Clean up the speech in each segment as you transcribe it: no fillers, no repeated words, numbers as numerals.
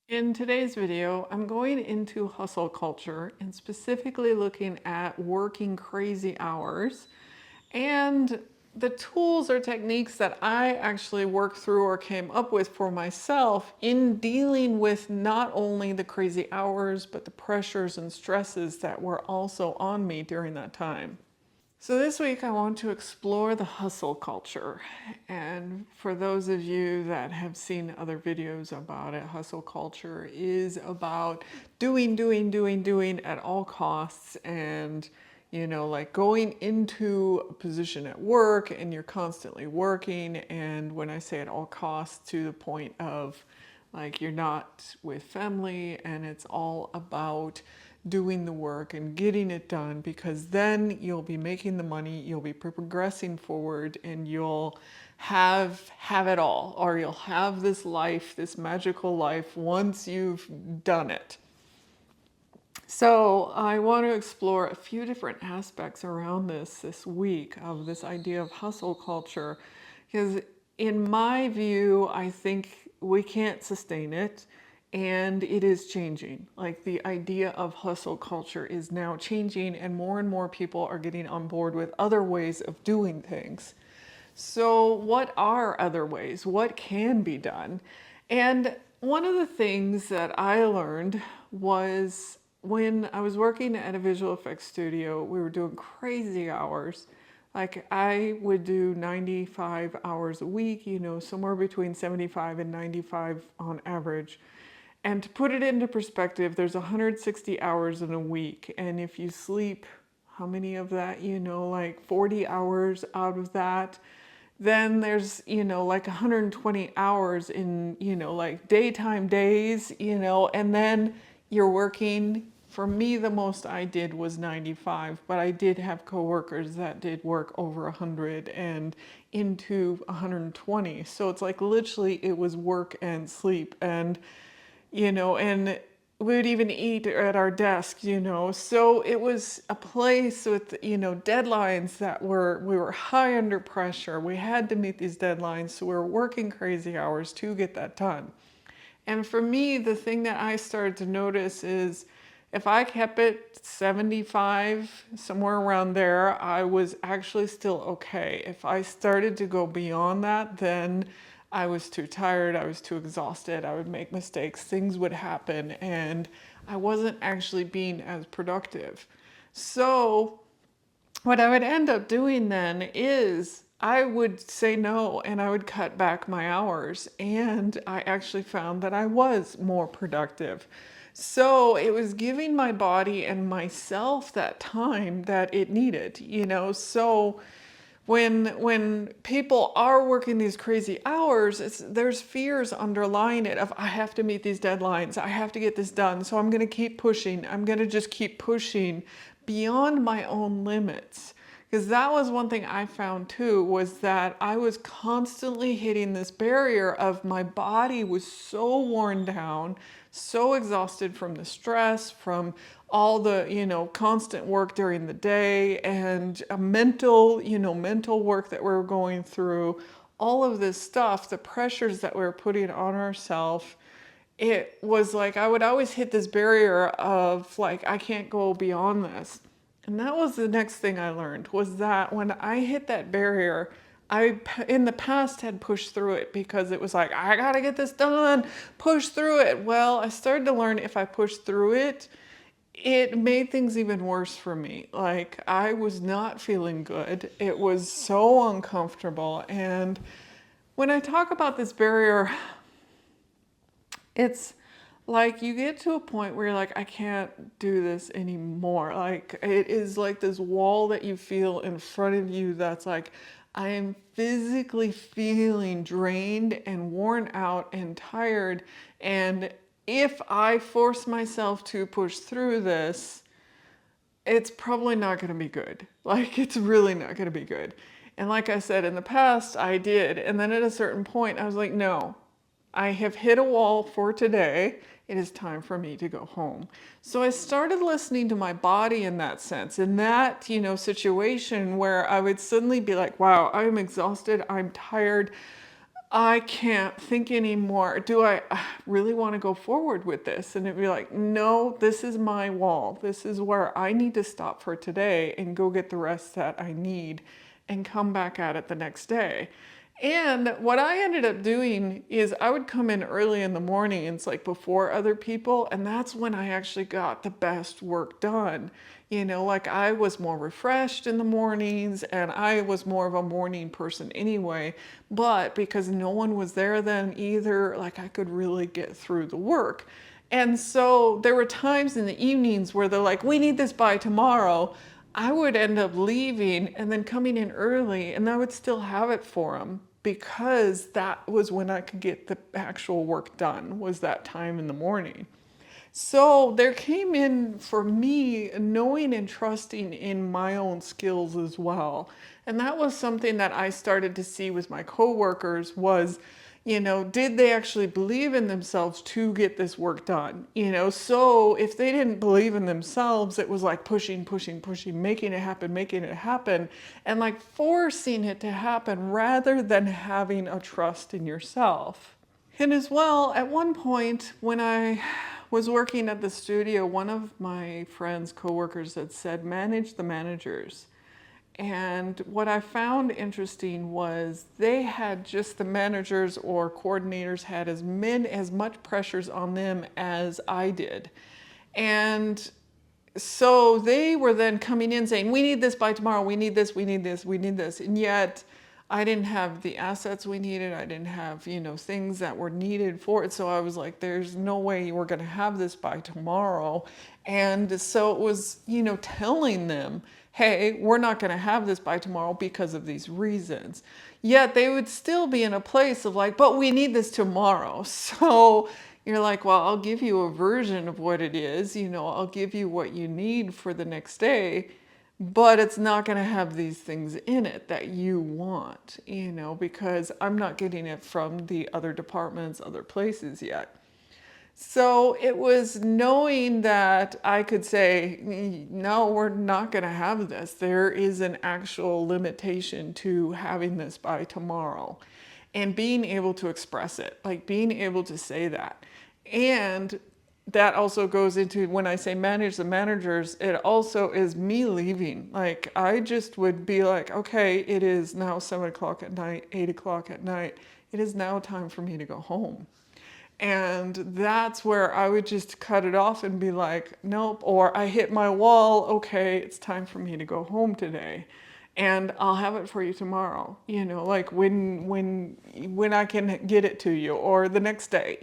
In today's video, I'm going into hustle culture and specifically looking at working crazy hours and the tools or techniques that I actually worked through or came up with for myself in dealing with not only the crazy hours, but the pressures and stresses that were also on me during that time. So this week I want to explore the hustle culture. And for those of you that have seen other videos about it, hustle culture is about doing at all costs and like going into a position at work and you're constantly working. And when I say at all costs, to the point of like you're not with family and it's all about doing the work and getting it done, because then you'll be making the money, you'll be progressing forward, and you'll have it all, or you'll have this life, this magical life, once you've done it. So I want to explore a few different aspects around this week of this idea of hustle culture, because in my view, I think we can't sustain it. And it is changing. Like the idea of hustle culture is now changing, and more people are getting on board with other ways of doing things. So, what are other ways? What can be done? And one of the things that I learned was when I was working at a visual effects studio, we were doing crazy hours. Like I would do 95 hours a week, somewhere between 75 and 95 on average. And to put it into perspective, there's 160 hours in a week. And if you sleep, how many of that, like 40 hours out of that, then there's, like 120 hours in, like daytime days, and then you're working. For me, the most I did was 95, but I did have coworkers that did work over 100 and into 120. So it's like literally it was work and sleep and we would even eat at our desk. So it was a place with, deadlines that we were high under pressure. We had to meet these deadlines, so we were working crazy hours to get that done. And for me, the thing that I started to notice is if I kept it 75, somewhere around there, I was actually still okay. If I started to go beyond that, then I was too tired, I was too exhausted, I would make mistakes, things would happen, and I wasn't actually being as productive. So, what I would end up doing then is I would say no and I would cut back my hours. And I actually found that I was more productive. So it was giving my body and myself that time that it needed. So when people are working these crazy hours, there's fears underlying it of I have to meet these deadlines, I have to get this done, so I'm going to keep pushing, I'm going to just keep pushing beyond my own limits. Because that was one thing I found too, was that I was constantly hitting this barrier of my body was so worn down, so exhausted from the stress, from all the, constant work during the day and mental work that we're going through, all of this stuff, the pressures that we're putting on ourselves. It was like I would always hit this barrier of like, I can't go beyond this. And that was the next thing I learned, was that when I hit that barrier, I in the past had pushed through it because it was like, I gotta get this done, push through it. Well, I started to learn if I pushed through it, it made things even worse for me. Like I was not feeling good. It was so uncomfortable. And when I talk about this barrier, it's like you get to a point where you're like, I can't do this anymore. Like it is like this wall that you feel in front of you that's like, I am physically feeling drained and worn out and tired. And if I force myself to push through this, it's probably not going to be good. Like it's really not going to be good. And like I said, in the past, I did. And then at a certain point, I was like, no, I have hit a wall for today. It is time for me to go home. So I started listening to my body in that sense, in that, situation where I would suddenly be like, wow, I'm exhausted, I'm tired. I can't think anymore. Do I really want to go forward with this? And it'd be like, no, this is my wall. This is where I need to stop for today and go get the rest that I need and come back at it the next day. And what I ended up doing is I would come in early in the morning, it's like before other people, and that's when I actually got the best work done. Like I was more refreshed in the mornings and I was more of a morning person anyway, but because no one was there then either, like I could really get through the work. And so there were times in the evenings where they're like, we need this by tomorrow. I would end up leaving and then coming in early, and I would still have it for them because that was when I could get the actual work done, was that time in the morning. So there came in for me knowing and trusting in my own skills as well. And that was something that I started to see with my coworkers was, did they actually believe in themselves to get this work done? So if they didn't believe in themselves, it was like pushing, pushing, pushing, making it happen, and like forcing it to happen rather than having a trust in yourself. And as well, at one point when I was working at the studio, one of my friends, coworkers had said, manage the managers. And what I found interesting was they had just the managers or coordinators had as much pressures on them as I did. And so they were then coming in saying, we need this by tomorrow, we need this, we need this, we need this. And yet I didn't have the assets we needed. I didn't have, things that were needed for it. So I was like, there's no way we're going to have this by tomorrow. And so it was, telling them, hey, we're not going to have this by tomorrow because of these reasons. Yet they would still be in a place of like, but we need this tomorrow. So you're like, well, I'll give you a version of what it is, I'll give you what you need for the next day, but it's not going to have these things in it that you want, because I'm not getting it from the other departments, other places yet. So it was knowing that I could say, no, we're not going to have this. There is an actual limitation to having this by tomorrow. And being able to express it, like being able to say that. And that also goes into when I say manage the managers, it also is me leaving. Like I just would be like, okay, it is now 7 o'clock at night, 8 o'clock at night. It is now time for me to go home. And that's where I would just cut it off and be like, nope, or I hit my wall, okay, it's time for me to go home today. And I'll have it for you tomorrow, like when I can get it to you or the next day.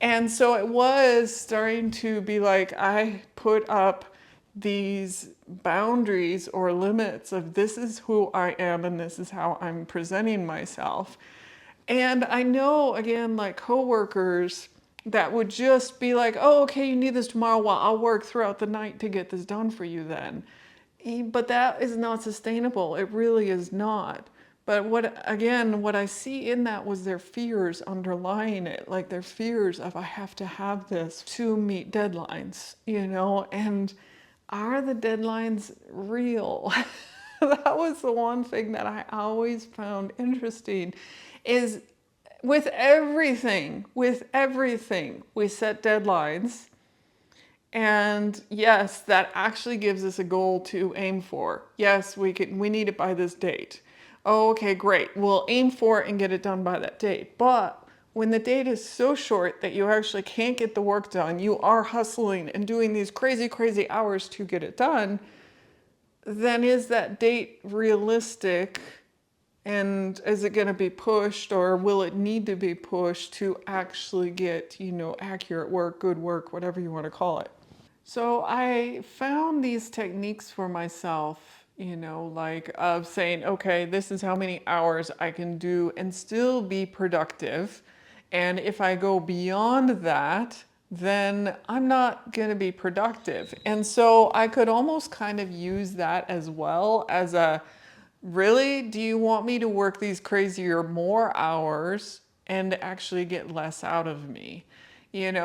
And so it was starting to be like I put up these boundaries or limits of this is who I am and this is how I'm presenting myself. And I know, again, like coworkers that would just be like, oh, okay, you need this tomorrow. Well, I'll work throughout the night to get this done for you then. But that is not sustainable. It really is not. But what I see in that was their fears underlying it, like their fears of I have to have this to meet deadlines, and are the deadlines real? That was the one thing that I always found interesting is with everything, we set deadlines. And yes, that actually gives us a goal to aim for. Yes, we need it by this date. Oh, okay, great. We'll aim for it and get it done by that date. But when the date is so short that you actually can't get the work done, you are hustling and doing these crazy, crazy hours to get it done, then is that date realistic? And is it going to be pushed or will it need to be pushed to actually get, accurate work, good work, whatever you want to call it? So I found these techniques for myself, like of saying, okay, this is how many hours I can do and still be productive. And if I go beyond that, then I'm not going to be productive. And so I could almost kind of use that as well as a, really, do you want me to work these crazier more hours and actually get less out of me?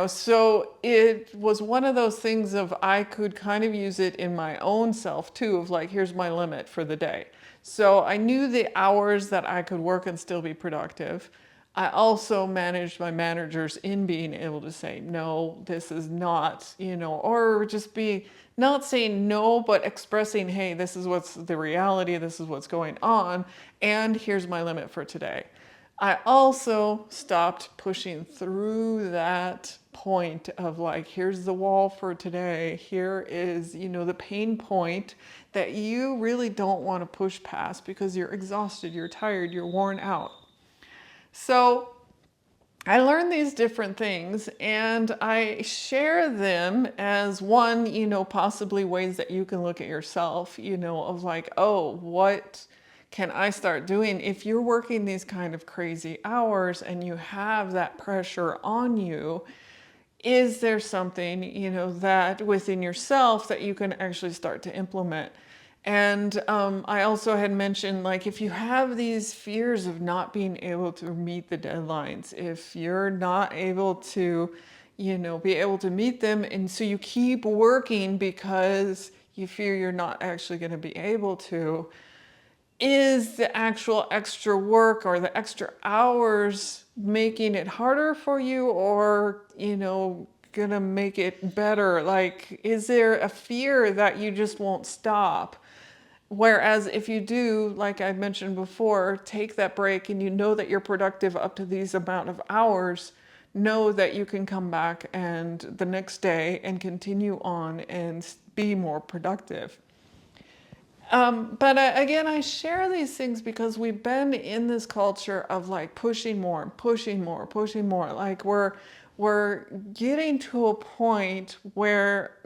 So it was one of those things of I could kind of use it in my own self too, of like, here's my limit for the day. So I knew the hours that I could work and still be productive. I also managed my managers in being able to say, no, this is not, or just be not saying no, but expressing, hey, this is what's the reality, this is what's going on, and here's my limit for today. I also stopped pushing through that point of like, here's the wall for today. Here is, the pain point that you really don't want to push past because you're exhausted, you're tired, you're worn out. So I learned these different things and I share them as one, possibly ways that you can look at yourself, of like, oh, what can I start doing if you're working these kind of crazy hours and you have that pressure on you? Is there something, that within yourself that you can actually start to implement? And I also had mentioned, like, if you have these fears of not being able to meet the deadlines, if you're not able to, be able to meet them, and so you keep working because you fear you're not actually going to be able to, is the actual extra work or the extra hours making it harder for you, or gonna make it better? Like, is there a fear that you just won't stop? Whereas if you do, like I mentioned before, take that break and you know that you're productive up to these amount of hours, know that you can come back and the next day and continue on and be more productive. But again, I share these things because we've been in this culture of like pushing more, pushing more, pushing more. Like we're getting to a point where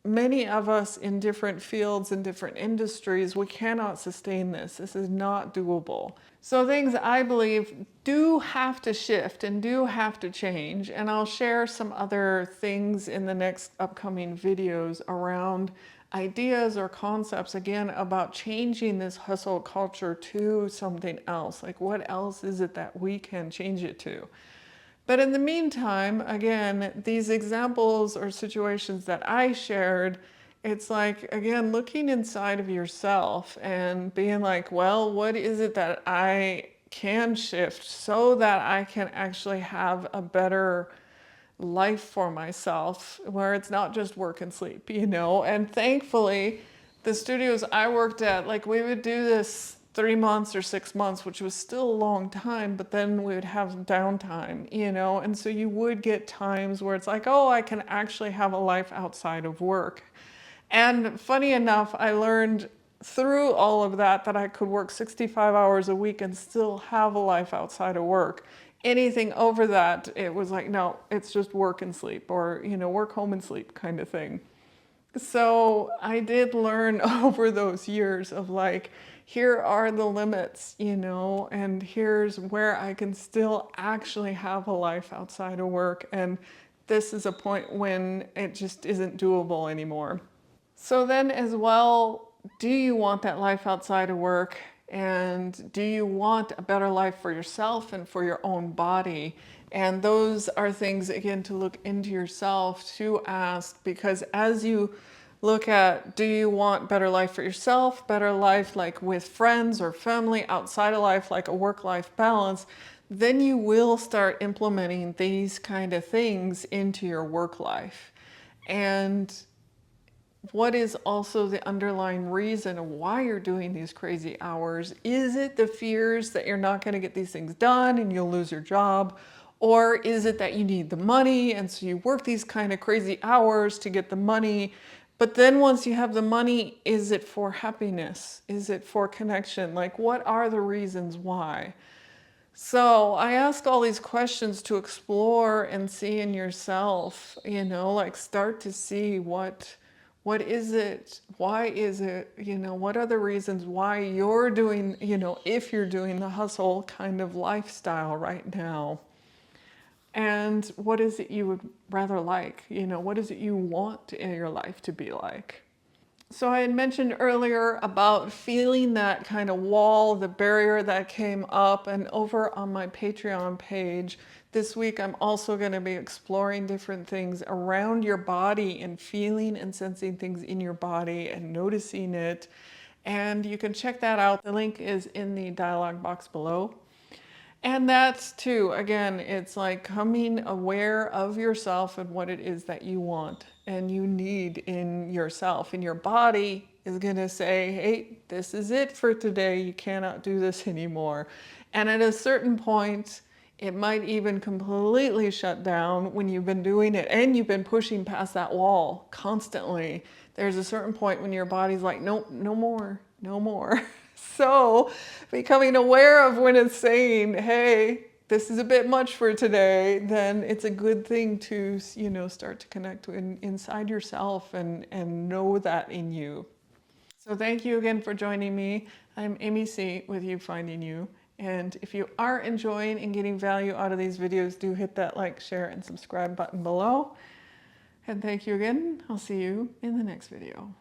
many of us in different fields and different industries, we cannot sustain this. This is not doable. So things I believe do have to shift and do have to change. And I'll share some other things in the next upcoming videos around ideas or concepts, again, about changing this hustle culture to something else. Like, what else is it that we can change it to? But in the meantime, again, these examples or situations that I shared, it's like, again, looking inside of yourself and being like, well, what is it that I can shift so that I can actually have a better life for myself where it's not just work and sleep, And thankfully, the studios I worked at, like, we would do this 3 months or 6 months, which was still a long time, but then we would have downtime, And so you would get times where it's like, oh, I can actually have a life outside of work. And funny enough, I learned through all of that that I could work 65 hours a week and still have a life outside of work. Anything over that, it was like, no, it's just work and sleep, or, work, home, and sleep kind of thing. So I did learn over those years of like, here are the limits, and here's where I can still actually have a life outside of work. And this is a point when it just isn't doable anymore. So then as well, do you want that life outside of work? And do you want a better life for yourself and for your own body? And those are things, again, to look into yourself, to ask, because as you look at, do you want better life for yourself, better life like with friends or family, outside of life, like a work-life balance, then you will start implementing these kind of things into your work life. And what is also the underlying reason of why you're doing these crazy hours? Is it the fears that you're not going to get these things done and you'll lose your job? Or is it that you need the money and so you work these kind of crazy hours to get the money? But then once you have the money, is it for happiness? Is it for connection? Like, what are the reasons why? So I ask all these questions to explore and see in yourself, like start to see what is it, why is it, what are the reasons why you're doing, if you're doing the hustle kind of lifestyle right now. And what is it you would rather like, what is it you want in your life to be like? So I had mentioned earlier about feeling that kind of wall, the barrier that came up, and over on my Patreon page this week, I'm also going to be exploring different things around your body and feeling and sensing things in your body and noticing it. And you can check that out. The link is in the dialog box below. And that's too, again, it's like coming aware of yourself and what it is that you want and you need in yourself. And your body is going to say, hey, this is it for today. You cannot do this anymore. And at a certain point, it might even completely shut down when you've been doing it and you've been pushing past that wall constantly. There's a certain point when your body's like, nope, no more, no more. So becoming aware of when it's saying, hey, this is a bit much for today, then it's a good thing to, start to connect inside yourself and know that in you. So thank you again for joining me. I'm AmyC with You Finding You. And if you are enjoying and getting value out of these videos, do hit that like, share, and subscribe button below. And thank you again. I'll see you in the next video.